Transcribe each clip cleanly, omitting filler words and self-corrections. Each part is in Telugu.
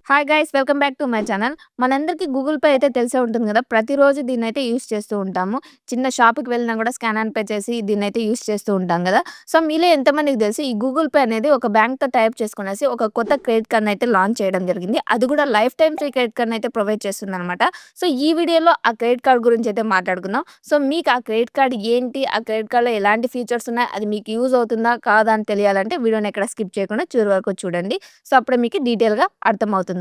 Hi guys welcome back to my channel. మనందరికీ గూగుల్ పే అయితే తెలిసే ఉంటుంది కదా! ప్రతిరోజు దీన్నైతే యూజ్ చేస్తూ ఉంటాము. చిన్న షాప్‌కి వెళ్ళినా కూడా స్కాన్ అండ్ పే చేసి దీన్నైతే యూజ్ చేస్తూ ఉంటాం కదా! సో, మీలో ఎంతమందికి తెలుసు ఈ గూగుల్ పే అనేది ఒక బ్యాంక్‌తో టైప్ చేసుకొనేసి ఒక కొత్త క్రెడిట్ కార్డ్‌ని అయితే లాంచ్ చేయడం జరిగింది. అది కూడా లైఫ్ టైమ్ ఫ్రీ క్రెడిట్ కార్డ్‌ని అయితే ప్రొవైడ్ చేస్తుందనమాట. సో, ఈ వీడియోలో ఆ క్రెడిట్ కార్డ్ గురించి అయితే మాట్లాడుకుందాం. సో, మీకు ఆ క్రెడిట్ కార్డ్ ఏంటి? ఆ క్రెడిట్ కార్డ్‌లో ఎలాంటి ఫీచర్స్ ఉన్నాయి? అది మీకు యూజ్ అవుతుందా? కాదా? అని తెలియాలంటే వీడియోని ఎక్కడ స్కిప్ చేయకుండా చివరి వరకు చూడండి. సో, అప్పుడే మీకు డీటెయిల్‌గా అర్థమవుతుందనమాట.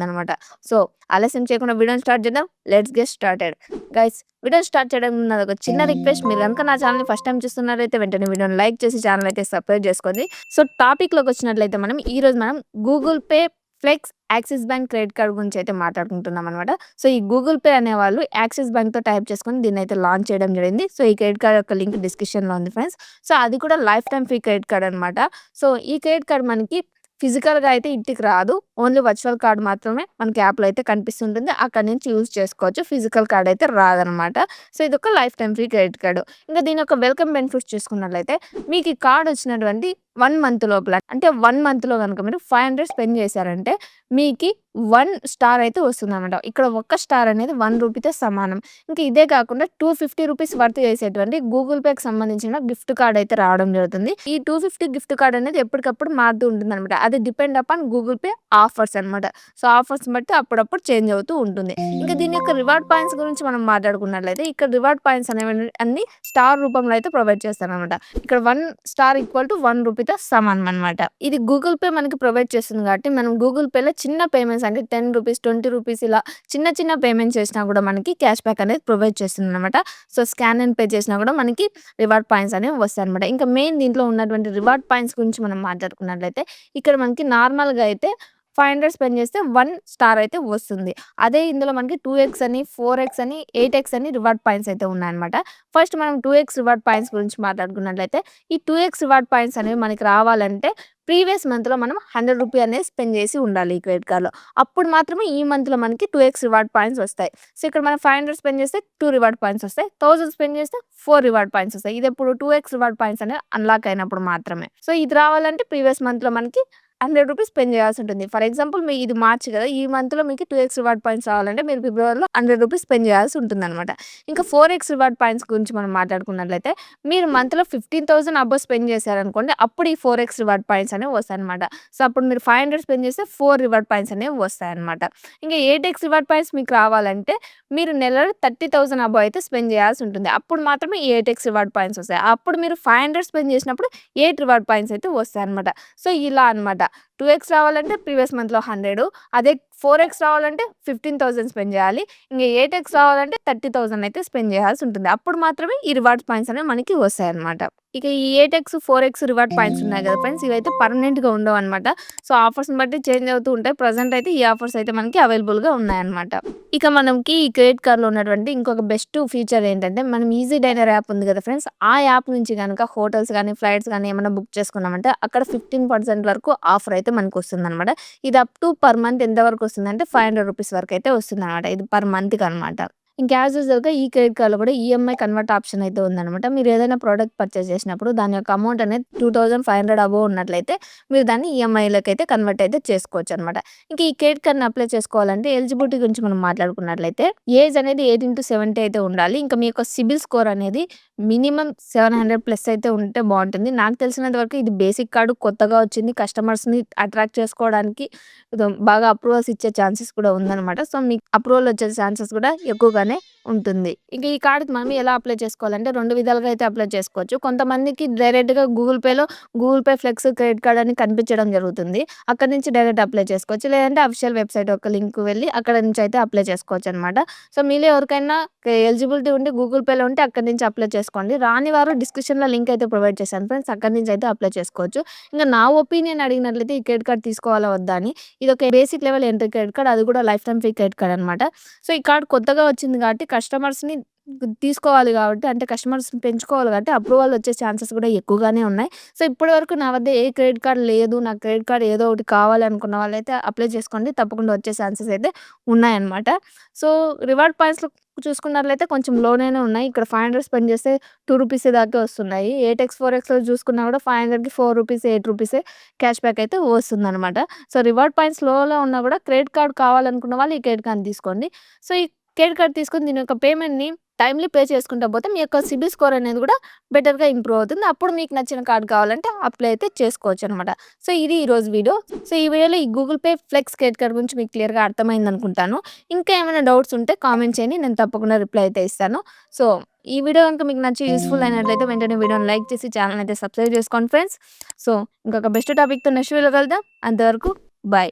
సో, ఆలస్యం చేయకుండా వీడియోని స్టార్ట్ చేద్దాం. Let's get started. గైస్ వీడియోని స్టార్ట్ చేయడం ముందు నాదొక చిన్న రిక్వెస్ట్. మీరు గనుక నా ఛానల్‌ని ఫస్ట్ టైమ్ చూస్తున్నట్లయితే వెంటనే వీడియోని లైక్ చేసి ఛానల్ అయితే సబ్స్క్రైబ్ చేసుకోండి. సో, టాపిక్‌లోకొచ్చినట్లయితే ఈరోజు మనం Google Pay, Flex, Axis Bank credit card గురించి అయితే మాట్లాడుకుంటున్నామనమాట. సో, ఈ గూగుల్ పే అనేవాళ్ళు యాక్సిస్ బ్యాంక్‌తో టైప్ చేసుకొని దీన్నైతే లాంచ్ చేయడం జరిగింది. సో, ఈ క్రెడిట్ కార్డ్ యొక్క లింక్ డిస్క్రిప్షన్‌లో ఉంది ఫ్రెండ్స్. సో, అది కూడా life time free credit card అనమాట. సో, ఈ క్రెడిట్ కార్డ్ మనకి ఫిజికల్‌గా అయితే ఇంటికి రాదు. ఓన్లీ వర్చువల్ కార్డ్ మాత్రమే మనకి యాప్‌లో అయితే కనిపిస్తుంటుంది. అక్కడి నుంచి యూజ్ చేసుకోవచ్చు. ఫిజికల్ కార్డ్ అయితే రాదనమాట. సో, ఇదొక life time free credit card. ఇంకా దీని యొక్క వెల్కమ్ బెనిఫిట్స్ చూసుకున్నట్లయితే మీకు ఈ కార్డ్ వచ్చినటువంటి 1 మంత్ లోపల అంటే 1 మంత్‌లో గనుక మీరు 500 స్పెండ్ చేశారంటే మీకి 1 స్టార్ అయితే వస్తుందనమాట. ఇక్కడ ఒక్క స్టార్ అనేది 1 రూపీతో సమానం. ఇంకా ఇదే కాకుండా రూ. 250 వర్త్ చేసేటువంటి గూగుల్ పేకి సంబంధించిన గిఫ్ట్ కార్డ్ అయితే రావడం జరుగుతుంది. ఈ 250 గిఫ్ట్ కార్డ్ అనేది ఎప్పటికప్పుడు మారుతూ ఉంటుందనమాట. అది depend upon Google pay offers అనమాట. సో, ఆఫర్స్‌ని బట్టి అప్పుడప్పుడు చేంజ్ అవుతూ ఉంటుంది. ఇంకా దీని యొక్క రివార్డ్ పాయింట్స్ గురించి మనం మాట్లాడుకున్నట్లయితే ఇక్కడ రివార్డ్ పాయింట్స్ అనేవి అన్ని స్టార్ రూపంలో అయితే ప్రొవైడ్ చేస్తారనమాట. ఇక్కడ 1 స్టార్ ఈక్వల్ టు 1 రూపీతో సమానం అనమాట. ఇది గూగుల్ పే మనకి ప్రొవైడ్ చేస్తుంది కాబట్టి మనం గూగుల్ పేలో చిన్న పేమెంట్స్ అంటే రూ. 10, రూ. 20 ఇలా చిన్న చిన్న పేమెంట్స్ చేసినా కూడా మనకి క్యాష్ బ్యాక్ అనేది ప్రొవైడ్ చేస్తుందనమాట. సో, స్కాన్ అండ్ పే చేసినా కూడా మనకి రివార్డ్ పాయింట్స్ అనేవి వస్తాయనమాట. ఇంకా మెయిన్ దీంట్లో ఉన్నటువంటి రివార్డ్ పాయింట్స్ గురించి మనం మాట్లాడుకున్నట్లయితే ఇక్కడ మనకి నార్మల్‌గా అయితే 500 స్పెండ్ చేస్తే 1 స్టార్ అయితే వస్తుంది. అదే ఇందులో మనకి 2x అని, 4x అని, 8x అని రివార్డ్ పాయింట్స్ అయితే ఉన్నాయన్నమాట. ఫస్ట్ మనం 2x రివార్డ్ పాయింట్స్ గురించి మాట్లాడుకున్నట్లయితే ఈ 2x రివార్డ్ పాయింట్స్ అనేవి మనకి రావాలంటే ప్రీవియస్ మంత్‌లో మనం రూ. 100 అనేది స్పెండ్ చేసి ఉండాలి ఈ క్రెడిట్ కార్డ్‌లో. అప్పుడు మాత్రమే ఈ మంత్‌లో మనకి 2x రివార్డ్ పాయింట్స్ వస్తాయి. సో, ఇక్కడ మనం 500 స్పెండ్ చేస్తే 2 రివార్డ్ పాయింట్స్ వస్తాయి. 1000 స్పెండ్ చేస్తే 4 రివార్డ్ పాయింట్స్ వస్తాయి. ఇదెప్పుడు 2x రివార్డ్ పాయింట్స్ అనేవి అన్‌లాక్ అయినప్పుడు మాత్రమే. సో, ఇది రావాలంటే ప్రీవియస్ మంత్‌లో మనకి రూ. 100 స్పెండ్ చేయాల్సుంటుంది. ఫర్ ఎగ్జాంపుల్ ఇది మార్చ్ కదా! ఈ మంత్‌లో మీకు 2x రివార్డ్ పాయింట్స్ రావాలంటే మీరు ఫిబ్రవరిలో రూ. 100 స్పెండ్ చేయాల్సి ఉంటుందనమాట. ఇంకా 4x రివార్డ్ పాయింట్స్ గురించి మనం మాట్లాడుకున్నట్లయితే మీరు మంత్‌లో 15,000 అబోవ్ స్పెండ్ చేశారనుకోండి అప్పుడు ఈ 4x రివార్డ్ పాయింట్స్ అనేవి వస్తాయన్నమాట. సో, అప్పుడు మీరు 500 స్పెండ్ చేస్తే 4 రివార్డ్ పాయింట్స్ అనేవి వస్తాయన్నమాట. ఇంకా 8x రివార్డ్ పాయింట్స్ మీకు రావాలంటే మీరు నెలలో 30,000 అబోవ్ అయితే స్పెండ్ చేయాల్సి ఉంటుంది. అప్పుడు మాత్రమే ఈ 8x రివార్డ్ పాయింట్స్ వస్తాయి. అప్పుడు మీరు 500 స్పెండ్ చేసినప్పుడు 8 రివార్డ్ పాయింట్స్ అయితే వస్తాయన్నమాట. సో, ఇలా అనమాట. 2x రావాలంటే ప్రీవియస్ మంత్‌లో 100 అదే 4x రావాలంటే 15,000 స్పెండ్ చేయాలి. ఇంక 8x రావాలంటే 30,000 అయితే స్పెండ్ చేయాల్సి ఉంటుంది. అప్పుడు మాత్రమే ఈ రివార్డ్ పాయింట్స్ అనేవి మనకి వస్తాయన్నమాట. ఇక ఈ 8x, 4x రివార్డ్ పాయింట్స్ ఉన్నాయి కదా ఫ్రెండ్స్! ఇవైతే పర్మనెంట్‌గా ఉండవన్నమాట. సో, ఆఫర్స్‌ని బట్టి చేంజ్ అవుతూ ఉంటాయి. ప్రెజెంట్ అయితే ఈ ఆఫర్స్ అయితే మనకి అవైలబుల్‌గా ఉన్నాయన్నమాట. ఇక మనకి ఈ క్రెడిట్ కార్డ్‌లో ఉన్నటువంటి ఇంకొక బెస్ట్ ఫీచర్ ఏంటంటే మనం ఈజీ డైనర్ యాప్ ఉంది కదా ఫ్రెండ్స్! ఆ యాప్ నుంచి గనక హోటల్స్ గానీ, ఫ్లైట్స్ గానీ ఏమన్నా బుక్ చేసుకున్నామంటే అక్కడ 15% వరకు ఆఫర్ అయితే మనకొస్తుందనమాట. ఇది అప్ టు పర్ మంత్ ఎంత వరకు వస్తుందంటే రూ. 500 వరకు అయితే వస్తుందనమాట. ఇది పర్ మంత్‌కనమాట. ఇంకా యాజ్ యూజువల్‌గా ఈ క్రెడిట్ కార్డ్‌లో కూడా ఈఎంఐ కన్వర్ట్ ఆప్షన్ అయితే ఉందనమాట. మీరు ఏదైనా ప్రొడక్ట్ పర్చేజ్ చేసినప్పుడు దాని యొక్క అమౌంట్ అనేది 2500 అబోవ్ ఉన్నట్లయితే మీరు దాన్ని ఈఎంఐలకైతే కన్వర్ట్ అయితే చేసుకోవచ్చనమాట. ఇంకా ఈ క్రెడిట్ కార్డ్‌ని అప్లై చేసుకోవాలంటే ఎలిజిబిలిటీ గురించి మనం మాట్లాడుకున్నట్లయితే ఏజ్ అనేది 18-70 అయితే ఉండాలి. ఇంకా మీ యొక్క సిబిల్ స్కోర్ అనేది మినిమమ్ 700+ అయితే ఉంటే బావుంటుంది. నాకు తెలిసినంత వరకు ఇది బేసిక్ కార్డ్ కొత్తగా వచ్చింది. కస్టమర్స్‌ని అట్రాక్ట్ చేసుకోవడానికి బాగా అప్రూవల్స్ ఇచ్చే ఛాన్సెస్ కూడా ఉందనమాట. సో, మీకు అప్రూవల్ వచ్చే ఛాన్సెస్ కూడా ఎక్కువగానే ఉంటుంది. ఇంక ఈ కార్డ్‌కి మనం ఎలా అప్లై చేసుకోవాలంటే 2 విధాలుగా అయితే అప్లై చేసుకోవచ్చు. కొంతమందికి డైరెక్ట్‌గా Google Pay Flex credit card అని కనిపించడం జరుగుతుంది. అక్కడి నుంచి డైరెక్ట్ అప్లై చేసుకోవచ్చు. లేదంటే అఫీషియల్ వెబ్‌సైట్ యొక్క లింక్ వెళ్ళి అక్కడ నుంచి అయితే అప్లై చేసుకోవచ్చనమాట. సో, మీలో ఎవరికైనా ఎలిజిబిలిటీ ఉండి గూగుల్ పేలో ఉంటే అక్కడి నుంచి అప్లై చేసుకోండి. రాని వారు డిస్క్రిప్షన్‌లో లింక్ అయితే ప్రొవైడ్ చేశాను ఫ్రెండ్స్. అక్కడి నుంచి అయితే అప్లై చేసుకోవచ్చు. ఇంక నా ఒపీనియన్ అడిగినట్లయితే ఈ క్రెడిట్ కార్డ్ తీసుకోవాలా వద్దా అని ఇదొక basic level entry credit card. అది కూడా life time free credit card అనమాట. సో, ఈ కార్డ్ కొత్తగా వచ్చింది కాబట్టి కస్టమర్స్‌ని తీసుకోవాలి గాబట్టి అంటే కస్టమర్స్‌ని పెంచుకోవాలి కాబట్టి అప్రూవల్ వచ్చే ఛాన్సెస్ గూడా ఎక్కువగానే ఉన్నాయి. సో, ఇప్పటి వరకు నా వద్ద ఏ క్రెడిట్ కార్డ్ లేదు. నాకు క్రెడిట్ కార్డ్ ఏదో ఒకటి కావాలి అనుకున్న వాళ్ళైతే అప్లై చేసుకోండి. తప్పకుండా వచ్చే ఛాన్సెస్ అయితే ఉన్నాయన్నమాట. సో, రివార్డ్ పాయింట్స్‌లో చూసుకున్నట్లయితే కొంచెం లోనే ఉన్నాయి. ఇక్కడ 500 స్పెండ్ చేస్తే రూ. 2 దాకే వస్తున్నాయి. 8x, 4xలో చూసుకున్నా కూడా 500కి రూ. 4, రూ. 8 క్యాష్ బ్యాక్ అయితే వస్తుందన్నమాట. సో, రివార్డ్ పాయింట్స్ లోలో ఉన్నా కూడా క్రెడిట్ కార్డ్ కావాలనుకున్న వాళ్ళు ఈ క్రెడిట్ కార్డ్‌ని తీసుకోండి. సో, ఈ క్రెడిట్ కార్డ్ తీసుకొని దీని యొక్క పేమెంట్‌ని టైమ్‌లీ పే చేసుకుంటా పోతే మీ యొక్క సిబిల్ స్కోర్ అనేది కూడా బెటర్‌గా ఇంప్రూవ్ అవుతుంది. అప్పుడు మీకు నచ్చిన కార్డ్ కావాలంటే అప్లై అయితే చేసుకోవచ్చనమాట. సో, ఇది ఈరోజు వీడియో. సో, ఈ వీడియోలో ఈ Google Pay Flex credit card గురించి మీకు క్లియర్‌గా అర్థమైందనుకుంటాను. ఇంకా ఏమైనా డౌట్స్ ఉంటే కామెంట్ చేయండి. నేను తప్పకుండా రిప్లై అయితే ఇస్తాను. సో, ఈ వీడియో గనుక మీకు నచ్చి యూజ్‌ఫుల్ అయినట్లయితే వెంటనే వీడియోని లైక్ చేసి ఛానెల్‌ని అయితే సబ్స్క్రైబ్ చేసుకోండి ఫ్రెండ్స్. సో, ఇంకొక బెస్ట్ టాపిక్‌తో నెక్స్ట్ వీడియోలో కలుద్దాం. అంతవరకు బాయ్.